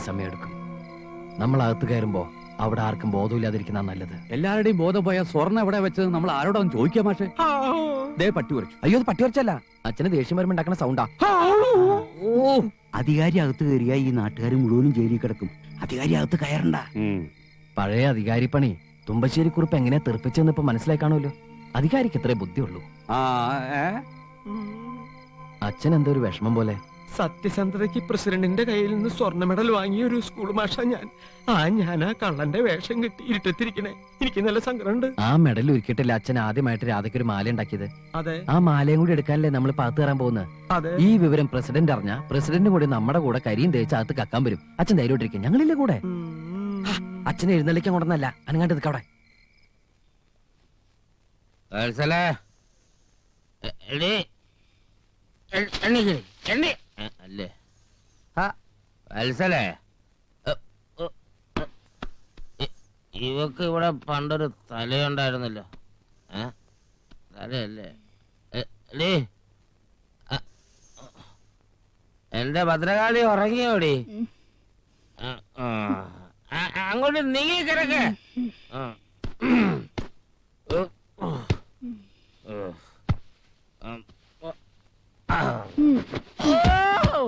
സമയമെടുക്കും. നമ്മൾ അകത്ത് കയറുമ്പോ അവിടെ ആർക്കും ബോധമില്ലാതിരിക്കുന്ന നല്ലത്. എല്ലാവരുടെയും ബോധം പോയ സ്വർണ്ണം എവിടെ വെച്ചത് നമ്മൾ ആരോടൊന്നും ചോദിക്കാം. മാഷേ ദേ പട്ടി കുറച്ചു. അയ്യോ, അത് പട്ടി കുറച്ചല്ല, അച്ഛന് ദേഷ്യം വരുമ്പോ ഉണ്ടാക്കുന്ന സൗണ്ടാ. അധികാരി അകത്ത് കയറിയ ഈ നാട്ടുകാർ മുഴുവനും ജയിലിൽ കിടക്കും. അധികാരി അകത്ത് കയറണ്ട. പഴയ അധികാരിപ്പണി തുമ്പശ്ശേരി കുറിപ്പ് എങ്ങനെയാ തെറിപ്പിച്ചെന്ന് ഇപ്പൊ മനസ്സിലായി കാണുമല്ലോ. അധികാരിക്ക് ഇത്രേ ബുദ്ധിയുള്ളൂ. അച്ഛൻ എന്തോ ഒരു വിഷമം പോലെ. സത്യസന്ധതയ്ക്ക് പ്രസിഡന്റിന്റെ കയ്യിൽ നിന്ന് സ്വർണ്ണ മെഡൽ വാങ്ങിയ ഒരു സ്കൂൾ മാഷ ഞാൻ. ഞാൻ ആ കള്ളന്റെ വേഷം കിട്ടി ഇരുട്ടത്തിരിക്കണേ. എനിക്ക് നല്ല സങ്കടമുണ്ട്. ആ മെഡൽ ഒരുക്കിയിട്ടില്ല അച്ഛൻ ആദ്യമായിട്ട് രാധയ്ക്ക് ഒരു മാല ഉണ്ടാക്കിയത്. അതെ, ആ മാലയും കൂടി എടുക്കാനല്ലേ നമ്മൾ പാത്ത് കയറാൻ പോകുന്നത്. അതെ. ഈ വിവരം പ്രസിഡന്റ് അറിഞ്ഞ പ്രസിഡന്റും കൂടി നമ്മുടെ കൂടെ കരിയും തേച്ച് അകത്ത് കക്കാൻ വരും. അച്ഛൻ ധൈര്യമായിട്ടിരിക്കും, ഞങ്ങളില്ലേ കൂടെ. അച്ഛനെ എഴുന്നള്ളിക്കാൻ കൊണ്ടല്ല, അനങ്ങാണ്ട് നിൽക്കവിടെ. അല്ലേ വത്സലേ, ഇവക്ക് ഇവിടെ പണ്ടൊരു തലയുണ്ടായിരുന്നല്ലോ. തലയല്ലേ എന്റെ ഭദ്രകാളി ഉറങ്ങിയോടി? അങ്ങോട്ട് നീങ്ങി കിടക്ക.